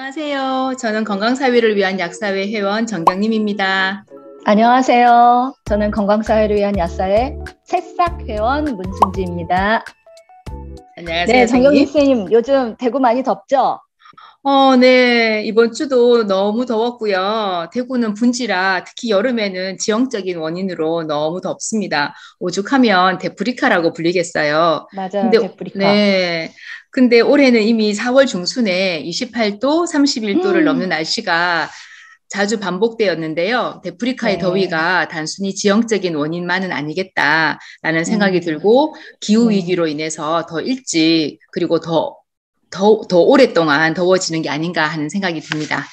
안녕하세요. 저는 건강사회를 위한 약사회 회원 정경림입니다. 안녕하세요. 저는 건강사회를 위한 야사의 새싹 회원 문순지입니다. 안녕하세요, 네, 정경림 선생님. 선생님, 요즘 대구 많이 덥죠? 네. 이번 주도 너무 더웠고요. 대구는 분지라 특히 여름에는 지형적인 원인으로 너무 덥습니다. 오죽하면 데프리카라고 불리겠어요. 맞아요, 근데, 데프리카. 네. 근데 올해는 이미 4월 중순에 28도, 31도를 넘는 날씨가 자주 반복되었는데요. 데프리카의 네, 더위가 단순히 지형적인 원인만은 아니겠다라는 생각이 음, 들고 기후 네. 위기로 인해서 더 일찍 그리고 더 오랫동안 더워지는 게 아닌가 하는 생각이 듭니다.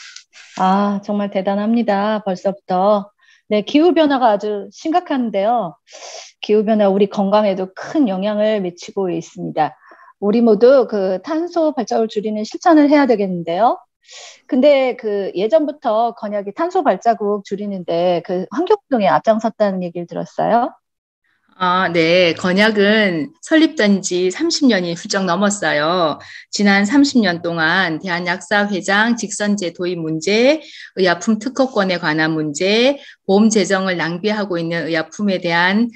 아, 정말 대단합니다. 벌써부터. 네, 기후변화가 아주 심각한데요. 기후변화 우리 건강에도 큰 영향을 미치고 있습니다. 우리 모두 그 탄소 발자국을 줄이는 실천을 해야 되겠는데요. 근데 그 예전부터 건약이 탄소 발자국 줄이는데 그 환경운동에 앞장섰다는 얘기를 들었어요. 아, 네. 건약은 설립된 지 30년이 훌쩍 넘었어요. 지난 30년 동안 대한약사회장 직선제 도입 문제, 의약품 특허권에 관한 문제, 보험 재정을 낭비하고 있는 의약품에 대한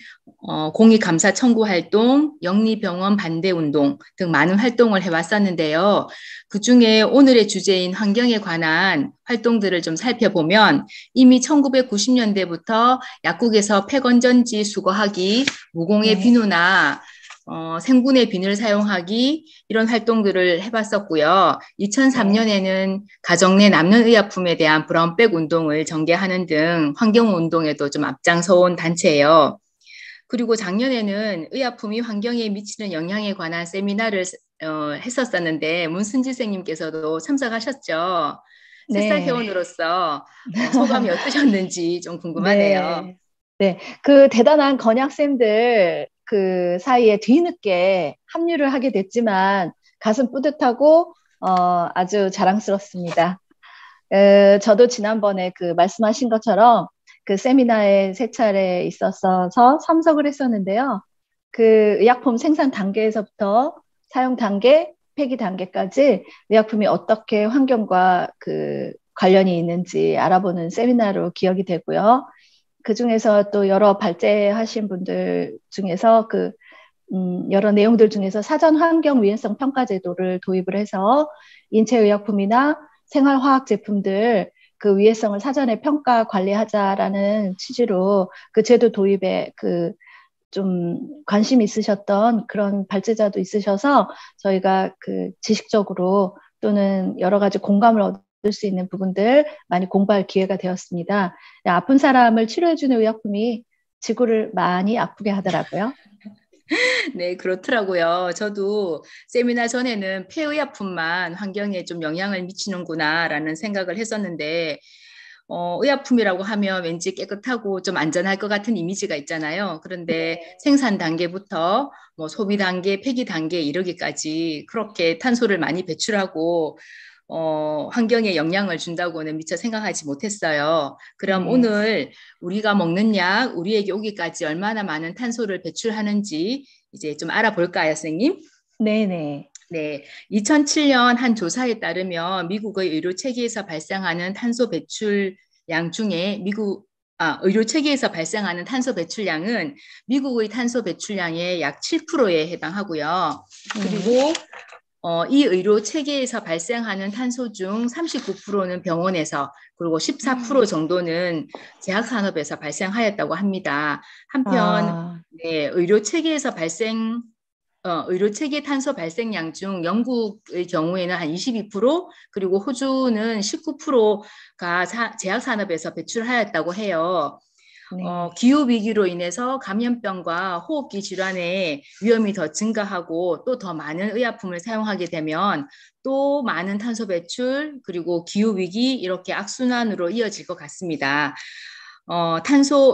공익감사 청구 활동, 영리병원 반대 운동 등 많은 활동을 해왔었는데요. 그중에 오늘의 주제인 환경에 관한 활동들을 좀 살펴보면 이미 1990년대부터 약국에서 폐건전지 수거하기, 무공해 네, 비누나 생분해 비누를 사용하기 이런 활동들을 해봤었고요. 네, 2003년에는 가정 내 남는 의약품에 대한 브라운백 운동을 전개하는 등 환경 운동에도 좀 앞장서온 단체예요. 그리고 작년에는 의약품이 환경에 미치는 영향에 관한 세미나를 했었었는데 문순지 선생님께서도 참석하셨죠. 새싹 네, 회원으로서 소감이 어떠셨는지 좀 궁금하네요. 네, 네. 그 대단한 건약쌤들 그 사이에 뒤늦게 합류를 하게 됐지만 가슴 뿌듯하고 아주 자랑스럽습니다. 저도 지난번에 그 말씀하신 것처럼 그 세미나에 세 차례 있었어서 참석을 했었는데요. 그 의약품 생산 단계에서부터 사용 단계, 폐기 단계까지 의약품이 어떻게 환경과 그 관련이 있는지 알아보는 세미나로 기억이 되고요. 그 중에서 또 여러 발제하신 분들 중에서 여러 내용들 중에서 사전 환경 위해성 평가 제도를 도입을 해서 인체의약품이나 생활화학 제품들 그 위해성을 사전에 평가 관리하자라는 취지로 그 제도 도입에 그 좀 관심 있으셨던 그런 발제자도 있으셔서 저희가 그 지식적으로 또는 여러 가지 공감을 얻을 수 있는 부분들 많이 공부할 기회가 되었습니다. 아픈 사람을 치료해주는 의약품이 지구를 많이 아프게 하더라고요. 네, 그렇더라고요. 저도 세미나 전에는 폐의약품만 환경에 좀 영향을 미치는구나라는 생각을 했었는데, 의약품이라고 하면 왠지 깨끗하고 좀 안전할 것 같은 이미지가 있잖아요. 그런데 네. 생산 단계부터 뭐 소비 단계, 폐기 단계 이르기까지 그렇게 탄소를 많이 배출하고 환경에 영향을 준다고는 미처 생각하지 못했어요. 그럼 네. 오늘 우리가 먹는 약, 우리에게 오기까지 얼마나 많은 탄소를 배출하는지 이제 좀 알아볼까요, 선생님? 네네. 네, 2007년 한 조사에 따르면 미국의 의료 체계에서 발생하는 탄소 배출량 중에 의료 체계에서 발생하는 탄소 배출량은 미국의 탄소 배출량의 약 7%에 해당하고요. 네. 그리고 이 의료 체계에서 발생하는 탄소 중 39%는 병원에서 그리고 14% 정도는 제약산업에서 발생하였다고 합니다. 한편 아, 네, 의료 체계 탄소 발생량 중 영국의 경우에는 한 22% 그리고 호주는 19%가 제약 산업에서 배출하였다고 해요. 네. 기후 위기로 인해서 감염병과 호흡기 질환의 위험이 더 증가하고 또 더 많은 의약품을 사용하게 되면 또 많은 탄소 배출 그리고 기후 위기 이렇게 악순환으로 이어질 것 같습니다.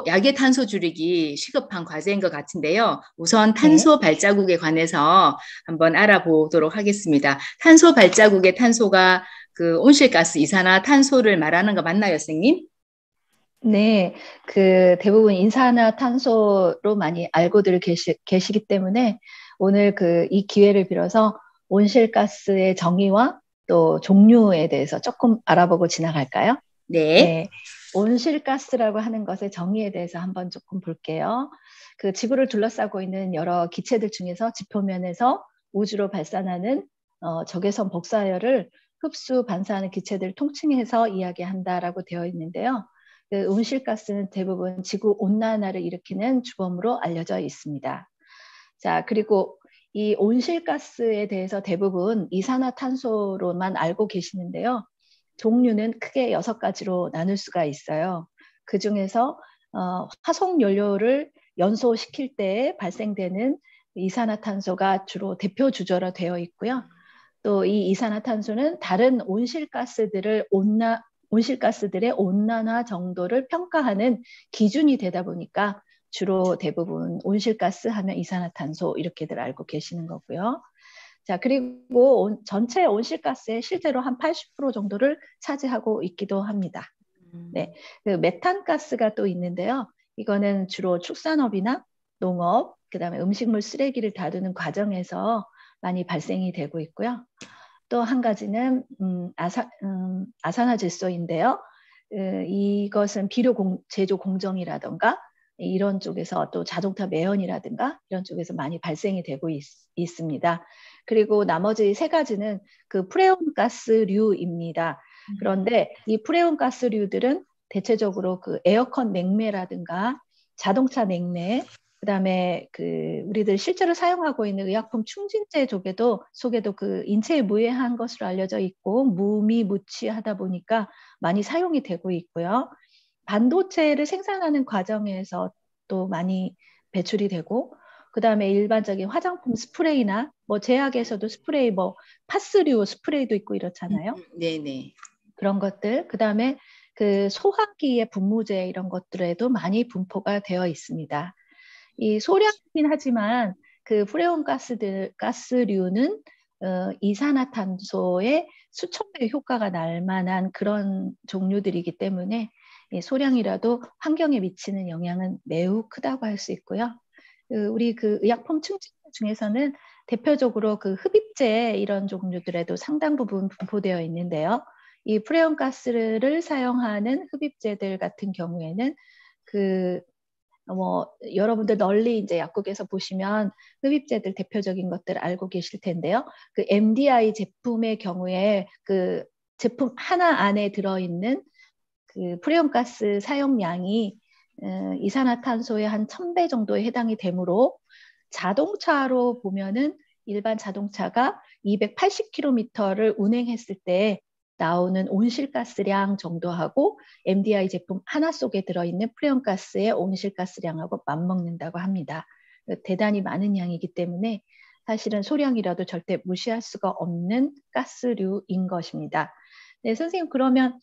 약의 탄소 줄이기 시급한 과제인 것 같은데요. 우선 네. 탄소 발자국에 관해서 한번 알아보도록 하겠습니다. 탄소 발자국의 탄소가 그 온실가스 이산화 탄소를 말하는 거 맞나요, 선생님? 네. 그 대부분 인산화탄소로 많이 알고들 계시기 때문에 오늘 그 이 기회를 빌어서 온실가스의 정의와 또 종류에 대해서 조금 알아보고 지나갈까요? 네. 네. 온실가스라고 하는 것의 정의에 대해서 한번 조금 볼게요. 그 지구를 둘러싸고 있는 여러 기체들 중에서 지표면에서 우주로 발산하는 적외선 복사열을 흡수 반사하는 기체들 통칭해서 이야기한다라고 되어 있는데요. 그 온실가스는 대부분 지구 온난화를 일으키는 주범으로 알려져 있습니다. 자, 그리고 이 온실가스에 대해서 대부분 이산화탄소로만 알고 계시는데요. 종류는 크게 6가지로 나눌 수가 있어요. 그 중에서 화석 연료를 연소시킬 때 발생되는 이산화탄소가 주로 대표 주저로 되어 있고요. 또 이 이산화탄소는 다른 온실가스들의 온난화 정도를 평가하는 기준이 되다 보니까 주로 대부분 온실가스 하면 이산화탄소 이렇게들 알고 계시는 거고요. 자, 그리고 전체 온실가스의 실제로 한 80% 정도를 차지하고 있기도 합니다. 네, 그 메탄가스가 또 있는데요. 이거는 주로 축산업이나 농업, 그다음에 음식물 쓰레기를 다루는 과정에서 많이 발생이 되고 있고요. 또 한 가지는 아산화질소인데요. 이것은 비료 제조 공정이라던가 이런 쪽에서 또 자동차 매연이라든가 이런 쪽에서 많이 발생이 되고 있습니다. 그리고 나머지 3가지는 그 프레온 가스류입니다. 그런데 이 프레온 가스류들은 대체적으로 그 에어컨 냉매라든가 자동차 냉매, 그다음에 그 우리들 실제로 사용하고 있는 의약품 충진제 속에도 그 인체에 무해한 것으로 알려져 있고 무미무치하다 보니까 많이 사용이 되고 있고요. 반도체를 생산하는 과정에서 또 많이 배출이 되고, 그다음에 일반적인 화장품 스프레이나 뭐 제약에서도 스프레이, 뭐 파스류 스프레이도 있고 이렇잖아요. 네네. 그런 것들, 그다음에 그 소화기의 분무제 이런 것들에도 많이 분포가 되어 있습니다. 이 소량이긴 하지만 그 프레온 가스류는 이산화탄소의 수천 배 효과가 날 만한 그런 종류들이기 때문에 소량이라도 환경에 미치는 영향은 매우 크다고 할 수 있고요. 우리 그 의약품 충진 중에서는 대표적으로 그 흡입제 이런 종류들에도 상당 부분 분포되어 있는데요. 이 프레온 가스를 사용하는 흡입제들 같은 경우에는 그 여러분들 널리 이제 약국에서 보시면 흡입제들 대표적인 것들 알고 계실 텐데요. 그 MDI 제품의 경우에 그 제품 하나 안에 들어있는 그 프레온가스 사용량이 이산화탄소의 한 1000배 정도에 해당이 되므로 자동차로 보면은 일반 자동차가 280km를 운행했을 때 나오는 온실가스량 정도하고 MDI 제품 하나 속에 들어있는 프레온가스의 온실가스량하고 맞먹는다고 합니다. 대단히 많은 양이기 때문에 사실은 소량이라도 절대 무시할 수가 없는 가스류인 것입니다. 네, 선생님, 그러면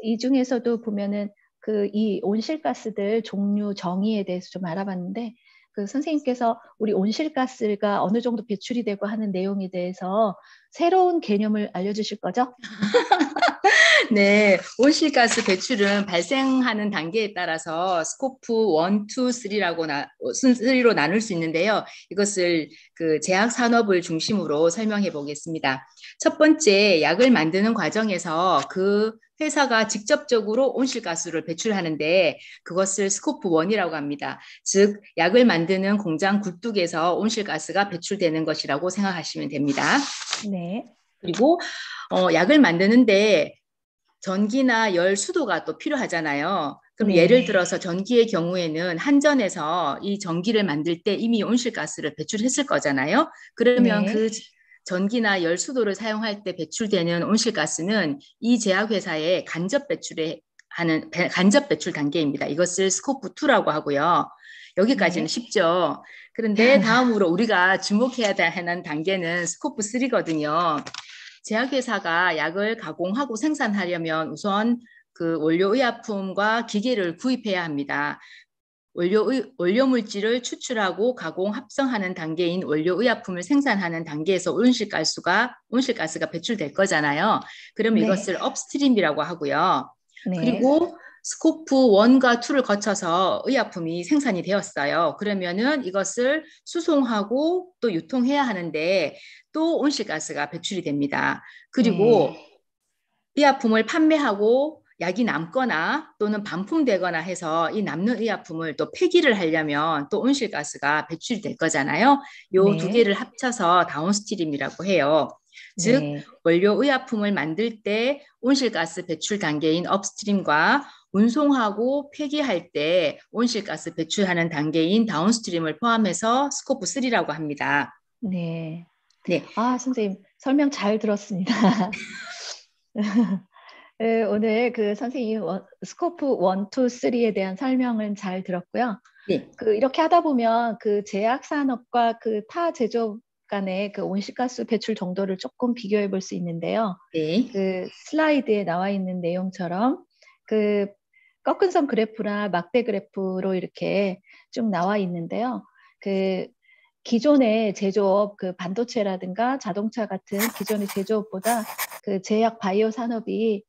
이 중에서도 보면은 그 이 온실가스들 종류 정의에 대해서 좀 알아봤는데, 그 선생님께서 우리 온실가스가 어느 정도 배출이 되고 하는 내용에 대해서 새로운 개념을 알려주실 거죠? 네, 온실가스 배출은 발생하는 단계에 따라서 스코프 1, 2, 3로 나눌 수 있는데요. 이것을 그 제약 산업을 중심으로 설명해 보겠습니다. 첫 번째, 약을 만드는 과정에서 그 회사가 직접적으로 온실가스를 배출하는데 그것을 스코프 1이라고 합니다. 즉, 약을 만드는 공장 굴뚝에서 온실가스가 배출되는 것이라고 생각하시면 됩니다. 네. 그리고 약을 만드는데 전기나 열, 수도가 또 필요하잖아요. 그럼 네. 예를 들어서 전기의 경우에는 한전에서 이 전기를 만들 때 이미 온실가스를 배출했을 거잖아요. 그러면 네. 그 전기나 열, 수도를 사용할 때 배출되는 온실가스는 이 제약회사의 간접 배출 단계입니다. 이것을 스코프 2라고 하고요. 여기까지는 네. 쉽죠. 그런데 다음으로 우리가 주목해야 하는 단계는 스코프 3거든요. 제약회사가 약을 가공하고 생산하려면 우선 그 원료의약품과 기계를 구입해야 합니다. 원료 물질을 추출하고 가공 합성하는 단계인 원료의약품을 생산하는 단계에서 온실가스가 배출될 거잖아요. 그럼 네. 이것을 업스트림이라고 하고요. 네. 그리고 스코프 1과 2를 거쳐서 의약품이 생산이 되었어요. 그러면은 이것을 수송하고 또 유통해야 하는데 또 온실가스가 배출이 됩니다. 그리고 네, 의약품을 판매하고 약이 남거나 또는 반품되거나 해서 이 남는 의약품을 또 폐기를 하려면 또 온실가스가 배출이 될 거잖아요. 요 두 네, 개를 합쳐서 다운스트림이라고 해요. 즉, 네, 원료 의약품을 만들 때 온실가스 배출 단계인 업스트림과 운송하고 폐기할 때 온실가스 배출하는 단계인 다운스트림을 포함해서 스코프 3라고 합니다. 네. 네, 아, 선생님, 설명 잘 들었습니다. 네, 오늘 그 선생님 스코프 1, 2, 3에 대한 설명은 잘 들었고요. 네, 그 이렇게 하다 보면 그 제약 산업과 그 타 제조업 간의 그 온실가스 배출 정도를 조금 비교해 볼 수 있는데요. 네, 그 슬라이드에 나와 있는 내용처럼 그 꺾은 선 그래프나 막대 그래프로 이렇게 쭉 나와 있는데요. 그 기존의 제조업, 그 반도체라든가 자동차 같은 기존의 제조업보다 그 제약 바이오 산업이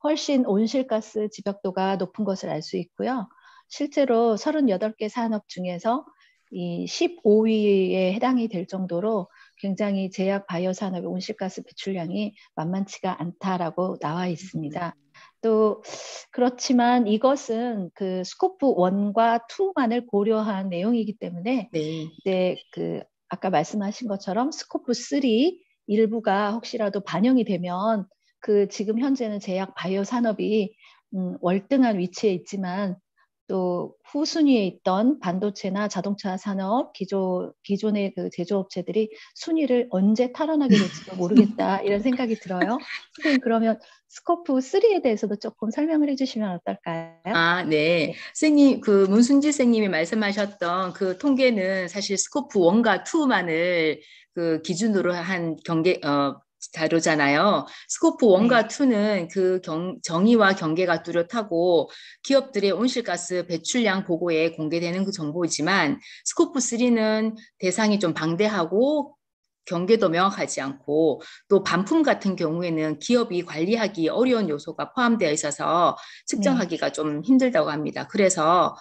훨씬 온실가스 집약도가 높은 것을 알 수 있고요. 실제로 38개 산업 중에서 이 15위에 해당이 될 정도로 굉장히 제약 바이오 산업의 온실가스 배출량이 만만치가 않다라고 나와 있습니다. 또 그렇지만 이것은 그 스코프 1과 2만을 고려한 내용이기 때문에 네. 이제 그 아까 말씀하신 것처럼 스코프 3 일부가 혹시라도 반영이 되면 그 지금 현재는 제약 바이오 산업이 월등한 위치에 있지만 또 후순위에 있던 반도체나 자동차 산업 기존의 그 제조업체들이 순위를 언제 탈환하게 될지도 모르겠다 이런 생각이 들어요. 선생님 그러면 스코프 3에 대해서도 조금 설명을 해주시면 어떨까요? 아, 네. 네. 선생님, 그 문순지 선생님이 말씀하셨던 그 통계는 사실 스코프 1과 2만을 그 기준으로 한 자료잖아요. 스코프 1과 네. 2는 그 정의와 경계가 뚜렷하고 기업들의 온실가스 배출량 보고에 공개되는 그 정보이지만 스코프 3는 대상이 좀 방대하고 경계도 명확하지 않고 또 반품 같은 경우에는 기업이 관리하기 어려운 요소가 포함되어 있어서 네. 측정하기가 좀 힘들다고 합니다. 그래서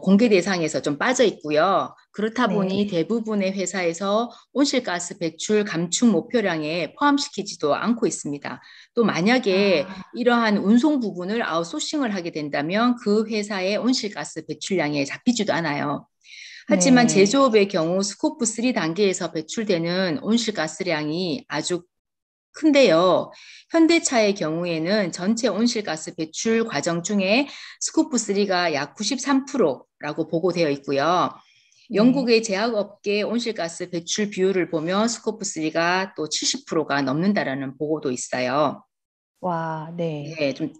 공개 대상에서 좀 빠져 있고요. 그렇다 네. 보니 대부분의 회사에서 온실가스 배출 감축 목표량에 포함시키지도 않고 있습니다. 또 만약에 아, 이러한 운송 부분을 아웃소싱을 하게 된다면 그 회사의 온실가스 배출량에 잡히지도 않아요. 하지만 네. 제조업의 경우 스코프 3 단계에서 배출되는 온실가스량이 아주 큰데요. 현대차의 경우에는 전체 온실가스 배출 과정 중에 스코프 3가 약 93%라고 보고되어 있고요. 네. 영국의 제약업계 온실가스 배출 비율을 보면 스코프 3가 또 70%가 넘는다라는 보고도 있어요. 와, 네. 네, 좀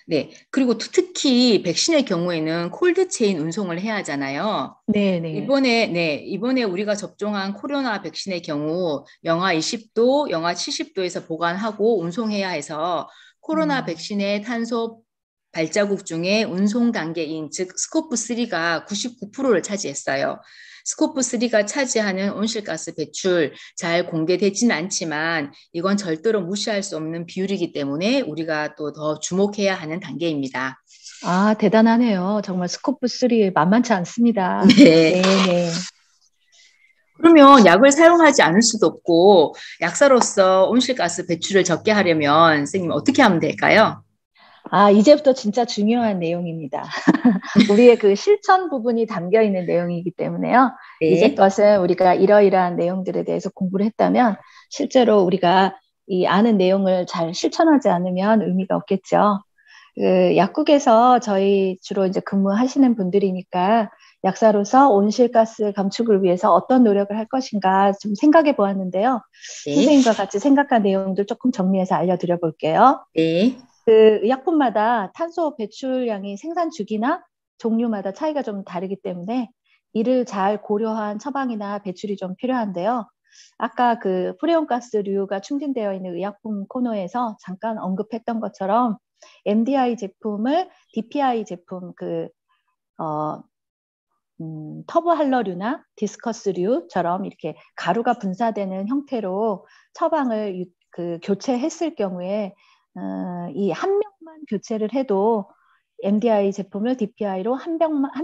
네. 그리고 특히 백신의 경우에는 콜드 체인 운송을 해야 하잖아요. 네, 네. 이번에 우리가 접종한 코로나 백신의 경우 영하 20도, 영하 70도에서 보관하고 운송해야 해서 코로나 음. 백신의 탄소 발자국 중에 운송 단계인 즉 스코프 3가 99%를 차지했어요. 스코프 3가 차지하는 온실가스 배출 잘 공개되지는 않지만 이건 절대로 무시할 수 없는 비율이기 때문에 우리가 또 더 주목해야 하는 단계입니다. 아, 대단하네요. 정말 스코프 3 만만치 않습니다. 네. 네, 네. 그러면 약을 사용하지 않을 수도 없고 약사로서 온실가스 배출을 적게 하려면 선생님 어떻게 하면 될까요? 아, 이제부터 진짜 중요한 내용입니다. 우리의 그 실천 부분이 담겨 있는 내용이기 때문에요. 이제 네. 것은 우리가 이러이러한 내용들에 대해서 공부를 했다면 실제로 우리가 이 아는 내용을 잘 실천하지 않으면 의미가 없겠죠. 그 약국에서 저희 주로 이제 근무하시는 분들이니까 약사로서 온실가스 감축을 위해서 어떤 노력을 할 것인가 좀 생각해 보았는데요. 네. 선생님과 같이 생각한 내용들 조금 정리해서 알려드려 볼게요. 네. 그 의약품마다 탄소 배출량이 생산 주기나 종류마다 차이가 좀 다르기 때문에 이를 잘 고려한 처방이나 배출이 좀 필요한데요. 아까 그 프레온가스류가 충진되어 있는 의약품 코너에서 잠깐 언급했던 것처럼 MDI 제품을 DPI 제품 어, 터보할러류나 디스커스류처럼 이렇게 가루가 분사되는 형태로 처방을 그 교체했을 경우에 이 한 명만 교체를 해도 MDI 제품을 DPI로 한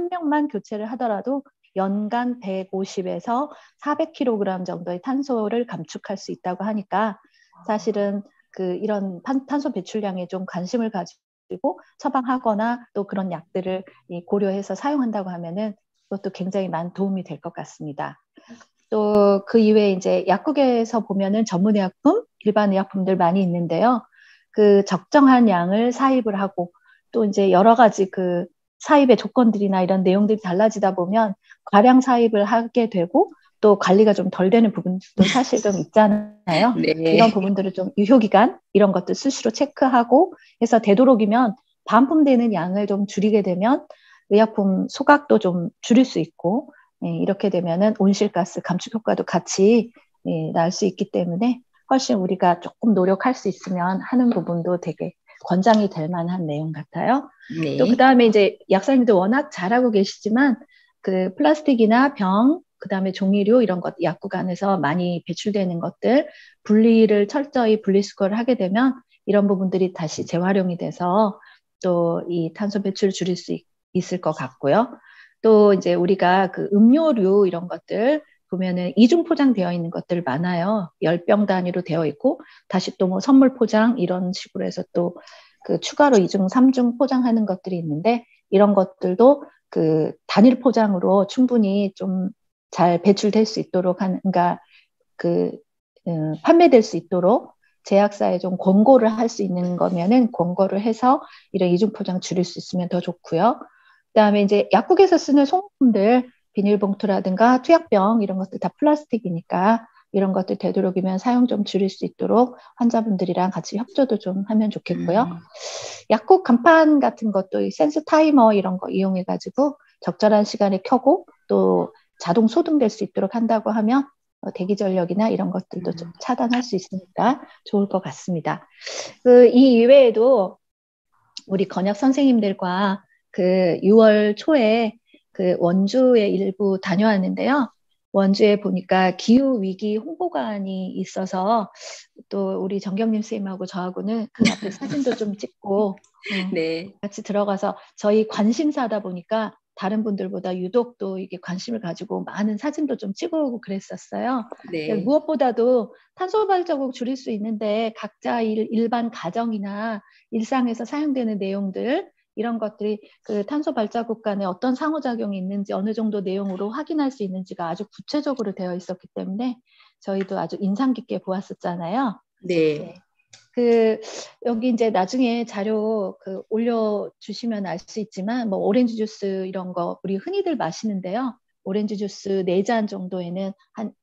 병만 교체를 하더라도 연간 150에서 400kg 정도의 탄소를 감축할 수 있다고 하니까 사실은 이런 탄소 배출량에 좀 관심을 가지고 처방하거나 또 그런 약들을 고려해서 사용한다고 하면은 그것도 굉장히 많은 도움이 될 것 같습니다. 또 그 이외에 이제 약국에서 보면은 전문 의약품, 일반 의약품들 많이 있는데요. 그 적정한 양을 사입을 하고 또 이제 여러 가지 그 사입의 조건들이나 이런 내용들이 달라지다 보면 과량 사입을 하게 되고 또 관리가 좀 덜 되는 부분도 사실 좀 있잖아요. 네. 이런 부분들을 좀 유효기간 이런 것들 수시로 체크하고 해서 되도록이면 반품되는 양을 좀 줄이게 되면 의약품 소각도 좀 줄일 수 있고 이렇게 되면은 온실가스 감축 효과도 같이 날 수 있기 때문에 훨씬 우리가 조금 노력할 수 있으면 하는 부분도 되게 권장이 될 만한 내용 같아요. 또 네. 그다음에 이제 약사님도 워낙 잘하고 계시지만 그 플라스틱이나 병, 그다음에 종이류 이런 것 약국 안에서 많이 배출되는 것들 분리를 철저히 분리수거를 하게 되면 이런 부분들이 다시 재활용이 돼서 또 이 탄소 배출을 줄일 수 있을 것 같고요. 또 이제 우리가 그 음료류 이런 것들 보면은 이중 포장되어 있는 것들 많아요. 10병 단위로 되어 있고 다시 또 뭐 선물 포장 이런 식으로 해서 또 그 추가로 2중, 3중 포장하는 것들이 있는데 이런 것들도 그 단일 포장으로 충분히 좀 잘 배출될 수 있도록 하는, 그러니까 그 판매될 수 있도록 제약사에 좀 권고를 할 수 있는 거면은 권고를 해서 이런 이중 포장 줄일 수 있으면 더 좋고요. 그다음에 이제 약국에서 쓰는 소모품들 비닐봉투라든가 투약병 이런 것들 다 플라스틱이니까 이런 것들 되도록이면 사용 좀 줄일 수 있도록 환자분들이랑 같이 협조도 좀 하면 좋겠고요. 약국 간판 같은 것도 센스 타이머 이런 거 이용해가지고 적절한 시간에 켜고 또 자동 소등될 수 있도록 한다고 하면 대기 전력이나 이런 것들도 좀 차단할 수 있으니까 좋을 것 같습니다. 이 이외에도 우리 건약 선생님들과 그 6월 초에 그 원주에 일부 다녀왔는데요. 원주에 보니까 기후위기 홍보관이 있어서 또 우리 정경림 선생님하고 저하고는 그 앞에 사진도 좀 찍고 네. 같이 들어가서 저희 관심사다 보니까 다른 분들보다 유독 또 이게 관심을 가지고 많은 사진도 좀 찍어오고 그랬었어요. 네. 무엇보다도 탄소 발자국 줄일 수 있는데 각자 일반 가정이나 일상에서 사용되는 내용들 이런 것들이 그 탄소 발자국 간에 어떤 상호작용이 있는지 어느 정도 내용으로 확인할 수 있는지가 아주 구체적으로 되어 있었기 때문에 저희도 아주 인상 깊게 보았었잖아요. 네. 네. 여기 이제 나중에 자료 올려주시면 알 수 있지만, 뭐, 오렌지 주스 이런 거 우리 흔히들 마시는데요. 오렌지 주스 4잔 정도에는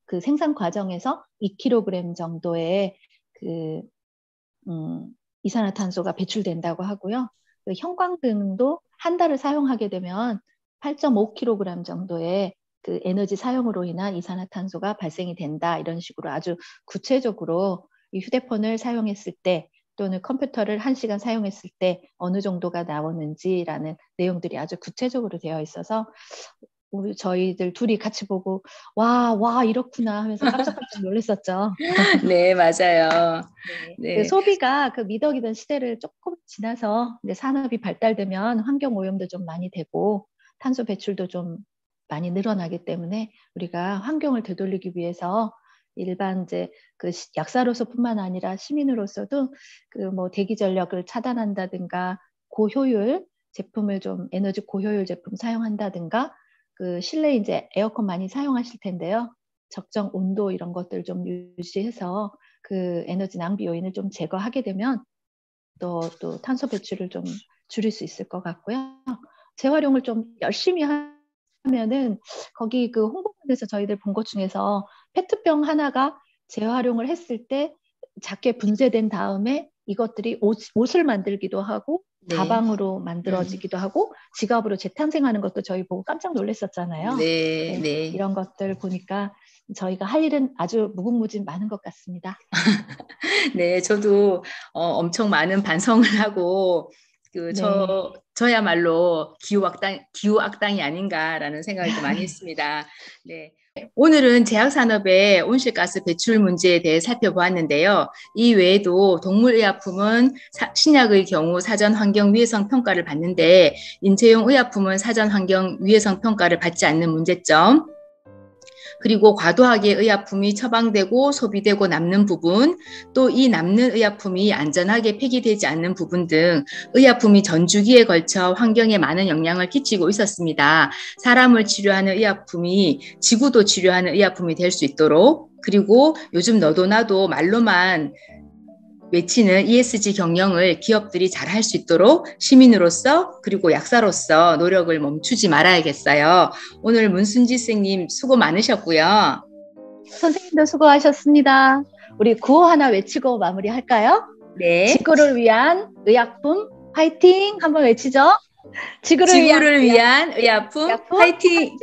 그 생산 과정에서 2kg 정도의 이산화탄소가 배출된다고 하고요. 형광등도 한 달을 사용하게 되면 8.5kg 정도의 그 에너지 사용으로 인한 이산화탄소가 발생이 된다. 이런 식으로 아주 구체적으로 이 휴대폰을 사용했을 때 또는 컴퓨터를 1시간 사용했을 때 어느 정도가 나오는지라는 내용들이 아주 구체적으로 되어 있어서 저희들 둘이 같이 보고 와 이렇구나 하면서 깜짝깜짝 놀랐었죠. 네, 맞아요. 네. 네. 소비가 미덕이던 시대를 조금 지나서 이제 산업이 발달되면 환경 오염도 좀 많이 되고 탄소 배출도 좀 많이 늘어나기 때문에 우리가 환경을 되돌리기 위해서 일반 이제 약사로서뿐만 아니라 시민으로서도 뭐 대기 전력을 차단한다든가 고효율 제품을 좀 에너지 고효율 제품 사용한다든가 실내 이제 에어컨 많이 사용하실 텐데요. 적정 온도 이런 것들 좀 유지해서 에너지 낭비 요인을 좀 제거하게 되면 또 탄소 배출을 좀 줄일 수 있을 것 같고요. 재활용을 좀 열심히 하면은 거기 홍보관에서 저희들 본 것 중에서 페트병 하나가 재활용을 했을 때 작게 분쇄된 다음에 이것들이 옷을 만들기도 하고 네. 가방으로 만들어지기도 하고 지갑으로 재탄생하는 것도 저희 보고 깜짝 놀랐었잖아요. 네. 네. 이런 것들 보니까 저희가 할 일은 아주 무궁무진 많은 것 같습니다. 네, 저도 엄청 많은 반성을 하고 네. 저야말로 기후 악당이 아닌가라는 생각을 좀 많이 했습니다. 네. 오늘은 제약산업의 온실가스 배출 문제에 대해 살펴보았는데요. 이 외에도 동물의약품은 신약의 경우 사전 환경 위해성 평가를 받는데 인체용 의약품은 사전 환경 위해성 평가를 받지 않는 문제점, 그리고 과도하게 의약품이 처방되고 소비되고 남는 부분, 또 이 남는 의약품이 안전하게 폐기되지 않는 부분 등 의약품이 전주기에 걸쳐 환경에 많은 영향을 끼치고 있었습니다. 사람을 치료하는 의약품이 지구도 치료하는 의약품이 될 수 있도록, 그리고 요즘 너도 나도 말로만 외치는 ESG 경영을 기업들이 잘 할 수 있도록 시민으로서 그리고 약사로서 노력을 멈추지 말아야겠어요. 오늘 문순지 선생님 수고 많으셨고요. 선생님도 수고하셨습니다. 우리 구호 하나 외치고 마무리할까요? 네. 지구를 위한 의약품 화이팅 한번 외치죠. 지구를 위한 의약품 화이팅!